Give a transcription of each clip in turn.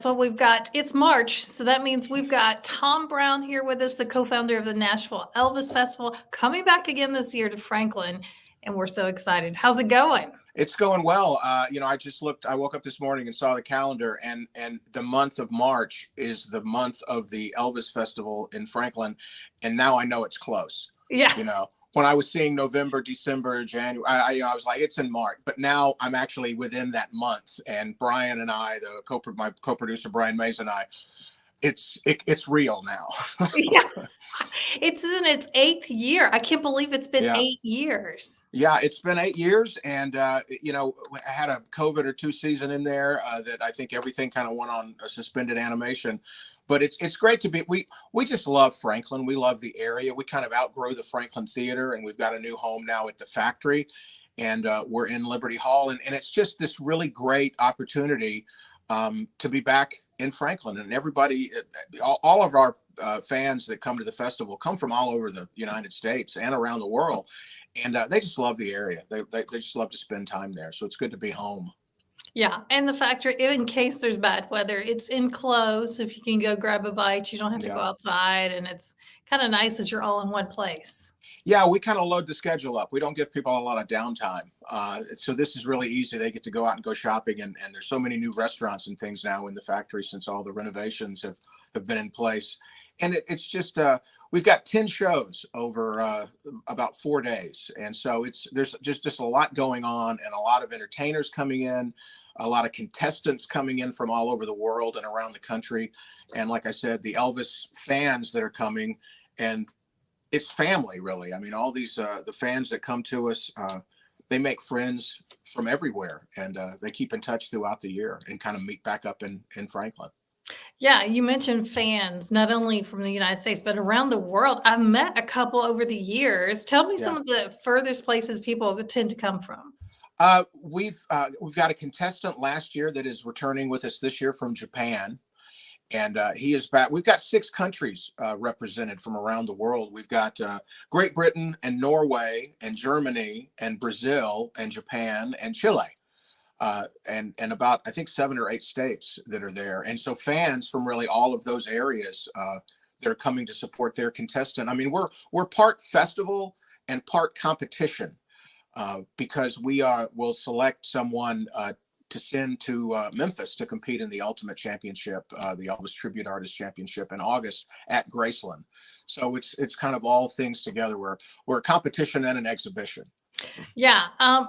So we've got, it's March, so that means we've got Tom Brown here with us, the co-founder of the Nashville Elvis Festival, coming back again this year to Franklin, and we're so excited. How's it going? It's going well. I woke up this morning and saw the calendar, and the month of March is the month of the Elvis Festival in Franklin, and now I know it's close. Yeah. When I was seeing November, December, January, I was like, it's in March, but now I'm actually within that month. And Brian and I, my co-producer Brian Mays and I, it's real now. Yeah. It's in its 8th year. I can't believe it's been Yeah. 8 years. Yeah, it's been 8 years, and I had a COVID or two season in there that I think everything kind of went on a suspended animation. But it's great to be. We just love Franklin. We love the area. We kind of outgrow the Franklin Theater, and we've got a new home now at the Factory, and we're in Liberty Hall, and it's just this really great opportunity to be back in Franklin. And everybody, all of our fans that come to the festival come from all over the United States and around the world. And they just love the area. They just love to spend time there. So it's good to be home. Yeah, and the Factory, in case there's bad weather, it's enclosed. If you can go grab a bite, you don't have to go outside, and it's kind of nice that you're all in one place. Yeah, we kind of load the schedule up. We don't give people a lot of downtime. So this is really easy. They get to go out and go shopping, and there's so many new restaurants and things now in the Factory since all the renovations have been in place. And it's just we've got 10 shows over about 4 days, and so there's just a lot going on, and a lot of entertainers coming in, a lot of contestants coming in from all over the world and around the country, and like I said, the Elvis fans that are coming, and it's family really. I mean, all these the fans that come to us, they make friends from everywhere, and they keep in touch throughout the year and kind of meet back up in Franklin. Yeah, you mentioned fans, not only from the United States, but around the world. I've met a couple over the years. Tell me some of the furthest places people tend to come from. We've got a contestant last year that is returning with us this year from Japan, and he is back. We've got 6 countries represented from around the world. We've got Great Britain and Norway and Germany and Brazil and Japan and Chile. And about, I think, 7 or 8 states that are there. And so fans from really all of those areas that are coming to support their contestant. I mean, we're part festival and part competition because we'll select someone to send to Memphis to compete in the Ultimate Championship, the Elvis Tribute Artist Championship in August at Graceland. So it's kind of all things together. We're a competition and an exhibition. Yeah.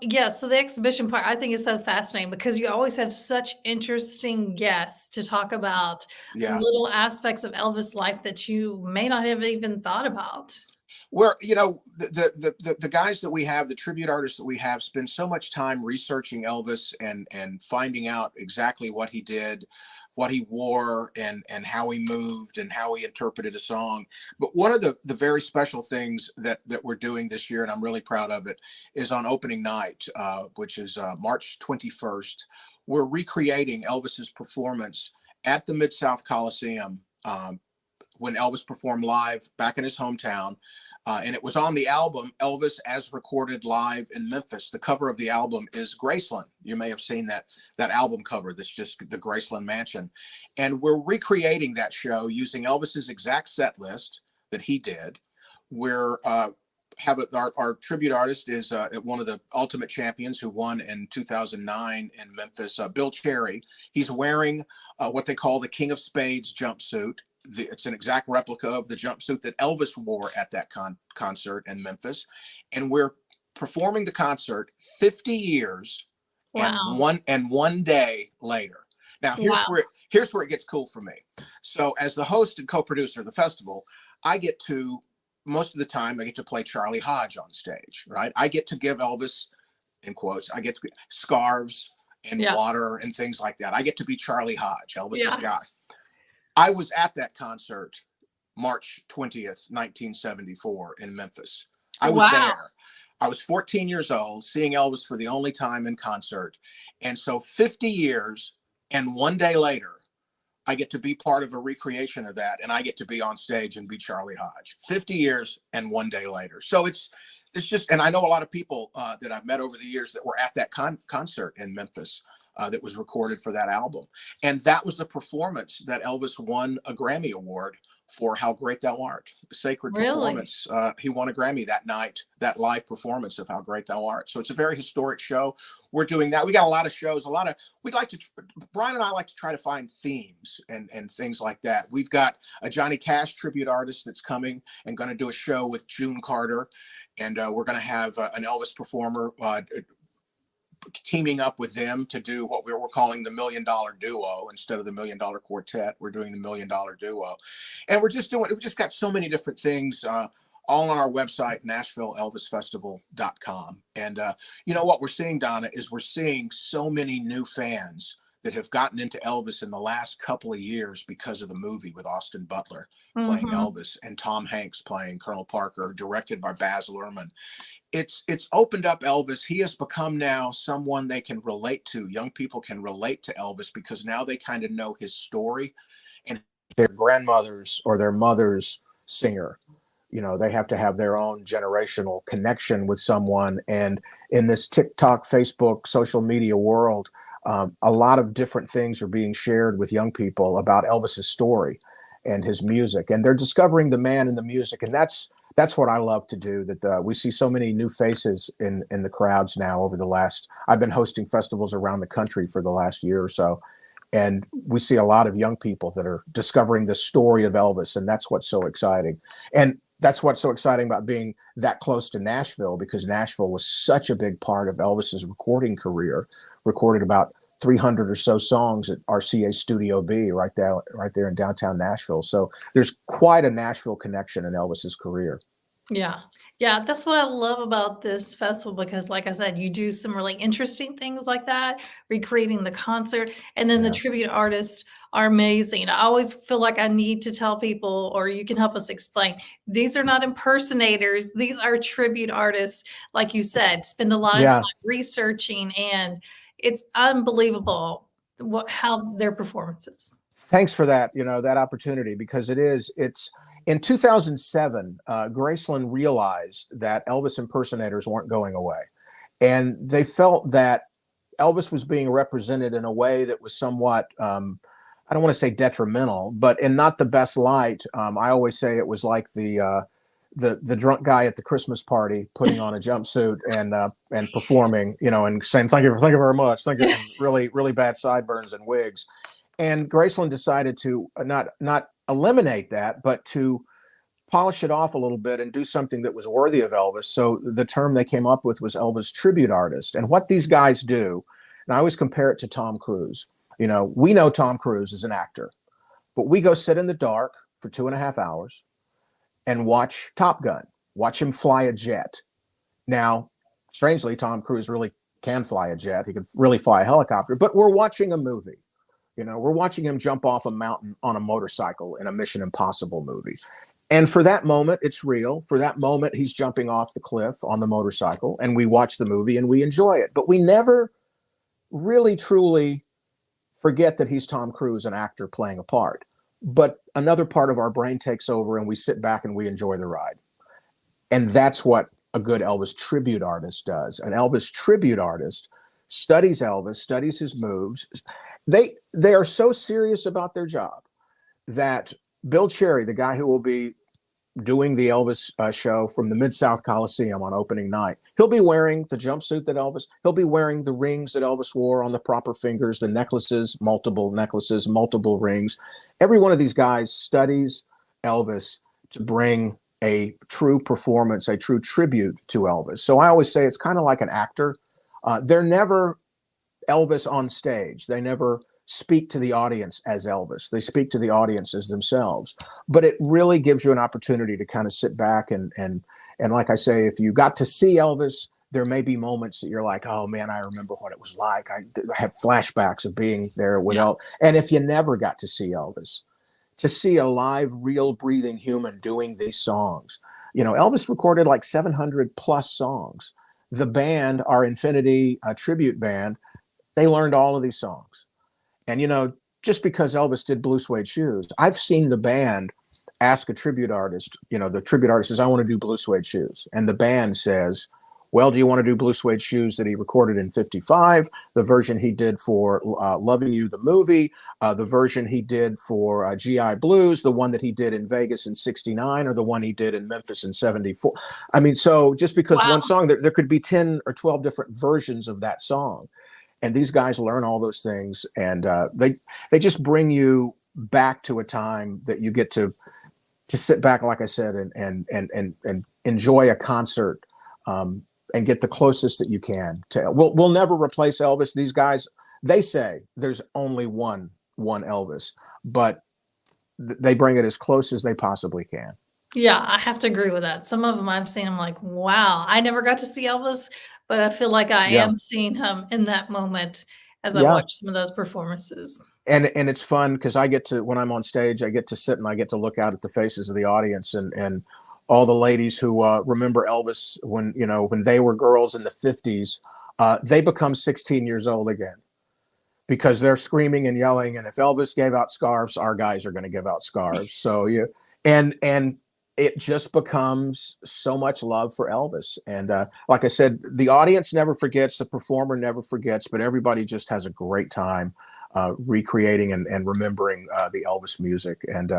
Yeah. So the exhibition part, I think, is so fascinating because you always have such interesting guests to talk about little aspects of Elvis' life that you may not have even thought about. Where, the guys that we have, the tribute artists that we have, spend so much time researching Elvis and finding out exactly what he did, what he wore, and how he moved and how he interpreted a song. But one of the very special things that we're doing this year, and I'm really proud of it, is on opening night, which is March 21st. We're recreating Elvis's performance at the Mid-South Coliseum when Elvis performed live back in his hometown. And it was on the album Elvis as Recorded Live in Memphis. The cover of the album is Graceland. You may have seen that album cover. That's just the Graceland Mansion. And we're recreating that show using Elvis's exact set list that he did. We're our tribute artist is one of the Ultimate Champions who won in 2009 in Memphis, Bill Cherry. He's wearing what they call the King of Spades jumpsuit. It's an exact replica of the jumpsuit that Elvis wore at that concert in Memphis. And we're performing the concert 50 years and one day later. Now, here's where it gets cool for me. So as the host and co-producer of the festival, most of the time, I get to play Charlie Hodge on stage, right? I get to give Elvis, in quotes, I get to scarves and water and things like that. I get to be Charlie Hodge, Elvis's guy. I was at that concert March 20th, 1974 in Memphis. I was there. I was 14 years old, seeing Elvis for the only time in concert. And so 50 years and one day later, I get to be part of a recreation of that, and I get to be on stage and be Charlie Hodge. 50 years and one day later. So it's just, and I know a lot of people that I've met over the years that were at that concert in Memphis. that was recorded for that album. And that was the performance that Elvis won a Grammy Award for How Great Thou Art. Sacred Really? performance. He won a Grammy that night, that live performance of How Great Thou Art. So it's a very historic show. We're doing that. We got a lot of shows, Brian and I like to try to find themes and things like that. We've got a Johnny Cash tribute artist that's coming and going to do a show with June Carter. And we're going to have an Elvis performer teaming up with them to do what we're calling the $1 Million Duo. Instead of the $1 Million Quartet, we're doing the $1 Million Duo. And we just got so many different things all on our website, NashvilleElvisFestival.com. And you know what we're seeing, Donna, is we're seeing so many new fans that have gotten into Elvis in the last couple of years because of the movie with Austin Butler playing Elvis and Tom Hanks playing Colonel Parker, directed by Baz Luhrmann. It's opened up Elvis. He has become now someone they can relate to. Young people can relate to Elvis because now they kind of know his story, and their grandmother's or their mother's singer. You know, they have to have their own generational connection with someone. And in this TikTok, Facebook, social media world, a lot of different things are being shared with young people about Elvis's story and his music, and they're discovering the man in the music. And that's what I love to do. That we see so many new faces in the crowds now. I've been hosting festivals around the country for the last year or so, and we see a lot of young people that are discovering the story of Elvis, and that's what's so exciting. And that's what's so exciting about being that close to Nashville, because Nashville was such a big part of Elvis's recording career. Recorded about 300 or so songs at RCA Studio B right there in downtown Nashville. So there's quite a Nashville connection in Elvis's career. Yeah. Yeah, that's what I love about this festival because, like I said, you do some really interesting things like that, recreating the concert, and then the Yeah. tribute artists are amazing. I always feel like I need to tell people, or you can help us explain, these are not impersonators. These are tribute artists, like you said, spend a lot of time Yeah. researching, and it's unbelievable how their performances. Thanks for that, that opportunity, because it's in 2007, Graceland realized that Elvis impersonators weren't going away. And they felt that Elvis was being represented in a way that was somewhat, I don't want to say detrimental, but in not the best light. I always say it was like the drunk guy at the Christmas party putting on a jumpsuit and performing, and saying thank you very much, thank you, and really really bad sideburns and wigs. And Graceland decided to not eliminate that, but to polish it off a little bit and do something that was worthy of Elvis. So the term they came up with was Elvis tribute artist. And what these guys do, and I always compare it to Tom Cruise. We know Tom Cruise is an actor, but we go sit in the dark for 2.5 hours and watch Top Gun, watch him fly a jet. Now, strangely, Tom Cruise really can fly a jet. He can really fly a helicopter, but we're watching a movie. We're watching him jump off a mountain on a motorcycle in a Mission Impossible movie. And for that moment, it's real. For that moment, he's jumping off the cliff on the motorcycle, and we watch the movie and we enjoy it. But we never really, truly forget that he's Tom Cruise, an actor playing a part. But another part of our brain takes over, and we sit back and we enjoy the ride. And that's what a good Elvis tribute artist does. An Elvis tribute artist studies Elvis, studies his moves. They are so serious about their job that Bill Cherry, the guy who will be doing the Elvis show from the Mid-South Coliseum on opening night, he'll be wearing the jumpsuit that he'll be wearing the rings that Elvis wore on the proper fingers, the necklaces, multiple rings. Every one of these guys studies Elvis to bring a true performance, a true tribute to Elvis. So I always say it's kind of like an actor. They're never Elvis on stage. They never speak to the audience as Elvis. They speak to the audience as themselves. But it really gives you an opportunity to kind of sit back and like I say, if you got to see Elvis, there may be moments that you're like, oh man, I remember what it was like. I have flashbacks of being there with Elvis. And if you never got to see Elvis, to see a live, real, breathing human doing these songs. Elvis recorded like 700 plus songs. The band, our Infinity tribute band, they learned all of these songs. And, just because Elvis did Blue Suede Shoes, I've seen the band ask a tribute artist, the tribute artist says, I want to do Blue Suede Shoes. And the band says, well, do you want to do Blue Suede Shoes that he recorded in 55, the version he did for Loving You, the movie, the version he did for GI Blues, the one that he did in Vegas in 69, or the one he did in Memphis in 74. I mean, so just because Wow. one song, there could be 10 or 12 different versions of that song. And these guys learn all those things, and they just bring you back to a time that you get to sit back, like I said, and enjoy a concert, and get the closest that you can to. We'll never replace Elvis. These guys, they say there's only one Elvis, but they bring it as close as they possibly can. Yeah, I have to agree with that. Some of them I've seen, I'm like, wow, I never got to see Elvis, but I feel like I Yeah, am seeing him in that moment as I yeah. watch some of those performances. And it's fun because I get to, when I'm on stage, I get to sit and I get to look out at the faces of the audience, and all the ladies who remember Elvis when they were girls in the 50s, they become 16 years old again because they're screaming and yelling. And if Elvis gave out scarves, our guys are going to give out scarves. So and it just becomes so much love for Elvis. And like I said, the audience never forgets, the performer never forgets, but everybody just has a great time recreating and remembering the Elvis music. And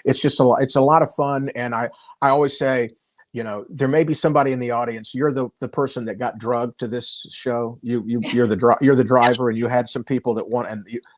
it's just it's a lot of fun. And I always say, there may be somebody in the audience. You're the person that got drugged to this show. You're the driver, and you had some people that want,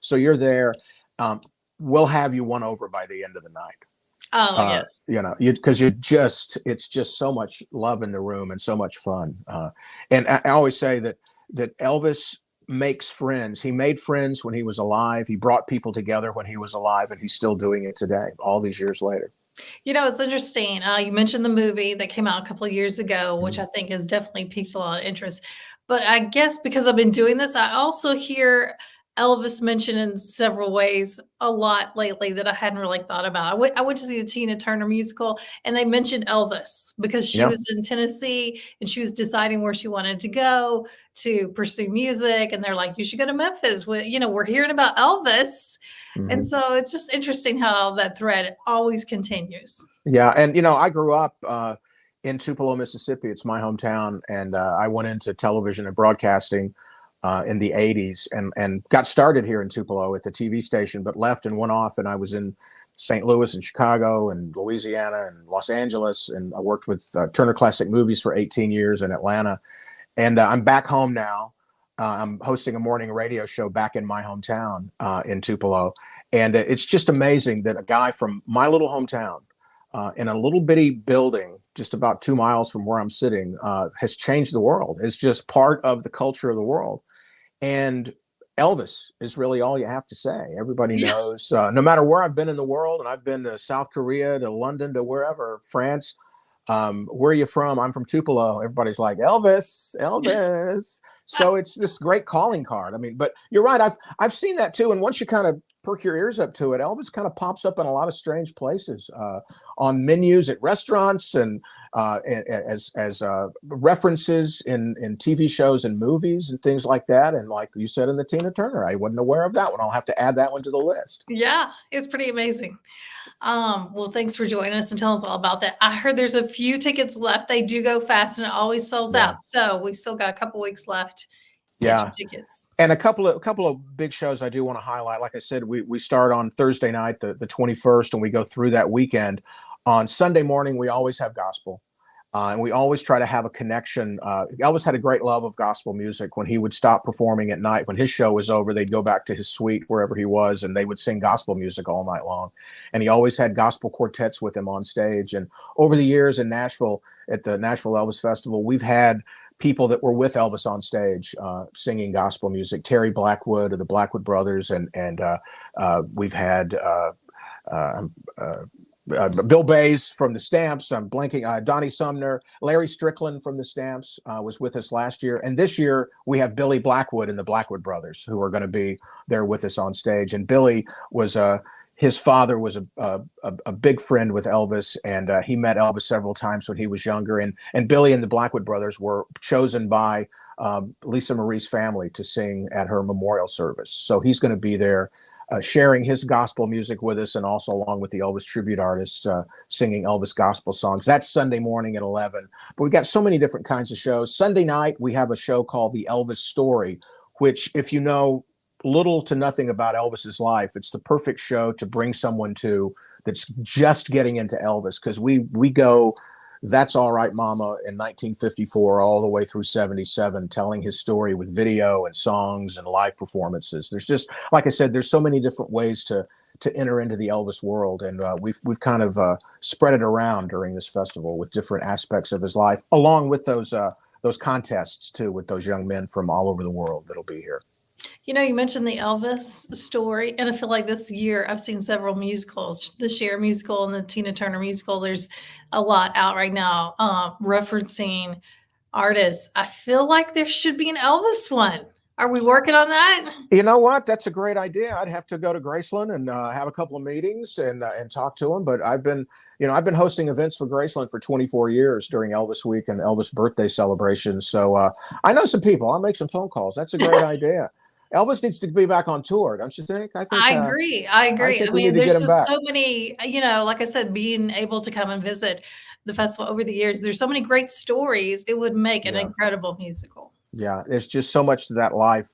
so you're there. We'll have you won over by the end of the night. Oh, yes. Because it's just so much love in the room and so much fun. And I always say that Elvis makes friends. He made friends when he was alive. He brought people together when he was alive, and he's still doing it today, all these years later. It's interesting. You mentioned the movie that came out a couple of years ago, which Mhm. I think has definitely piqued a lot of interest. But I guess because I've been doing this, I also hear Elvis mentioned in several ways a lot lately that I hadn't really thought about. I went to see the Tina Turner musical, and they mentioned Elvis because she Yeah. was in Tennessee and she was deciding where she wanted to go to pursue music. And they're like, you should go to Memphis. We're hearing about Elvis. And Hmm. so it's just interesting how that thread always continues. Yeah. And, I grew up in Tupelo, Mississippi. It's my hometown. And I went into television and broadcasting in the 80s, and got started here in Tupelo at the TV station, but left and went off. And I was in St. Louis and Chicago and Louisiana and Los Angeles. And I worked with Turner Classic Movies for 18 years in Atlanta. And I'm back home now. I'm hosting a morning radio show back in my hometown in Tupelo. And it's just amazing that a guy from my little hometown in a little bitty building just about 2 miles from where I'm sitting has changed the world. It's just part of the culture of the world. And Elvis is really all you have to say. Everybody Yeah. knows, no matter where I've been in the world, and I've been to South Korea, to London, to wherever, France. Where are you from? I'm from Tupelo. Everybody's like, Elvis, Elvis. So it's this great calling card. I mean, but you're right. I've seen that too. And once you kind of perk your ears up to it, Elvis kind of pops up in a lot of strange places, on menus at restaurants, and as references in TV shows and movies and things like that. And like you said, in the Tina Turner, I wasn't aware of that one. I'll have to add that one to the list. Yeah, it's pretty amazing. Well, thanks for joining us and telling us all about that. I heard there's a few tickets left. They do go fast and it always sells Yeah. out. So we still got a couple weeks left. Get Yeah. your tickets. And a couple of big shows I do want to highlight. Like I said, we start on Thursday night, the 21st, and we go through that weekend. On Sunday morning, we always have gospel. And we always try to have a connection. Elvis had a great love of gospel music. When he would stop performing at night, when his show was over, they'd go back to his suite wherever he was, and they would sing gospel music all night long. And he always had gospel quartets with him on stage. And over the years in Nashville, at the Nashville Elvis Festival, we've had people that were with Elvis on stage singing gospel music. Terry Blackwood of the Blackwood Brothers, and we've had Bill Bays from the Stamps. I'm blanking. Donnie Sumner, Larry Strickland from the Stamps was with us last year, and this year we have Billy Blackwood and the Blackwood Brothers who are going to be there with us on stage. And Billy was his father was a big friend with Elvis, and he met Elvis several times when he was younger. And Billy and the Blackwood Brothers were chosen by Lisa Marie's family to sing at her memorial service. So he's going to be there sharing his gospel music with us, and also along with the Elvis tribute artists singing Elvis gospel songs. That's Sunday morning at 11. But we've got so many different kinds of shows. Sunday night, we have a show called The Elvis Story, which, if you know little to nothing about Elvis's life, it's the perfect show to bring someone to that's just getting into Elvis, because we go That's All Right Mama in 1954 all the way through 77, telling his story with video and songs and live performances. There's just, like I said, there's so many different ways to enter into the Elvis world, and we've kind of spread it around during this festival with different aspects of his life, along with those contests too, with those young men from all over the world that'll be here. You know, you mentioned the Elvis story, and I feel like this year I've seen several musicals, the Cher musical and the Tina Turner musical. There's a lot out right now referencing artists. I feel like there should be an Elvis one. Are we working on that? You know what? That's a great idea. I'd have to go to Graceland and have a couple of meetings and talk to them. But I've been hosting events for Graceland for 24 years during Elvis Week and Elvis birthday celebrations. So I know some people. I'll make some phone calls. That's a great idea. Elvis needs to be back on tour, don't you think? I agree. I mean, there's just so many, like I said, being able to come and visit the festival over the years, there's so many great stories. It would make an incredible musical. Yeah, there's just so much to that life.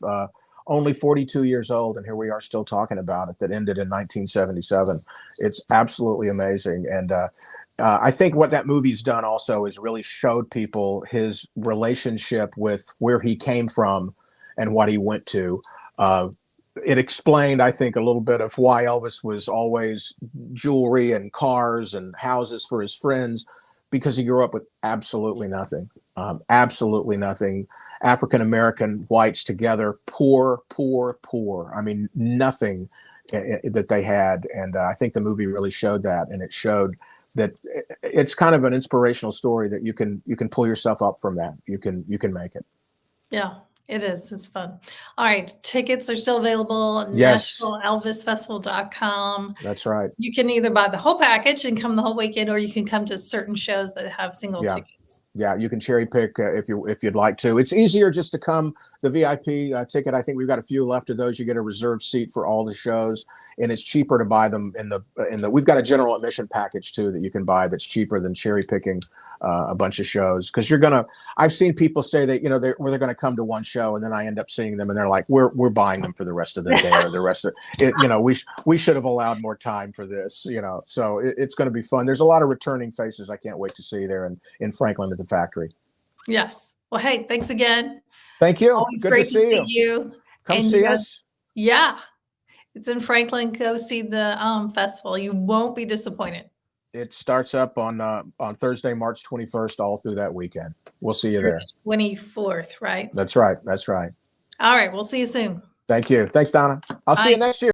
Only 42 years old, and here we are still talking about it, that ended in 1977. It's absolutely amazing. And I think what that movie's done also is really showed people his relationship with where he came from and what he went to. It explained, I think, a little bit of why Elvis was always jewelry and cars and houses for his friends, because he grew up with absolutely nothing. Absolutely nothing. African-American whites together, poor. I mean, nothing that they had. And I think the movie really showed that. And it showed that it's kind of an inspirational story that you can pull yourself up from that. You can make it. Yeah. It is. It's fun. All right. Tickets are still available. Yes. NashvilleElvisFestival.com. That's right. You can either buy the whole package and come the whole weekend, or you can come to certain shows that have single tickets. Yeah, you can cherry pick if you'd like to. It's easier just to come the VIP ticket. I think we've got a few left of those. You get a reserved seat for all the shows, and it's cheaper to buy them in the. We've got a general admission package too that you can buy that's cheaper than cherry picking a bunch of shows, because I've seen people say that they're going to come to one show, and then I end up seeing them and they're like, we're buying them for the rest of the day or the rest of it. We should have allowed more time for this. So it's going to be fun. There's a lot of returning faces I can't wait to see there in Franklin at the factory. Yes. Well, hey, thanks again. Thank you. Always good great to see you. Come see us. Yeah. It's in Franklin. Go see the festival. You won't be disappointed. It starts up on Thursday, March 21st, all through that weekend. We'll see you there. 24th, right? That's right. That's right. All right. We'll see you soon. Thank you. Thanks, Donna. I'll see you next year.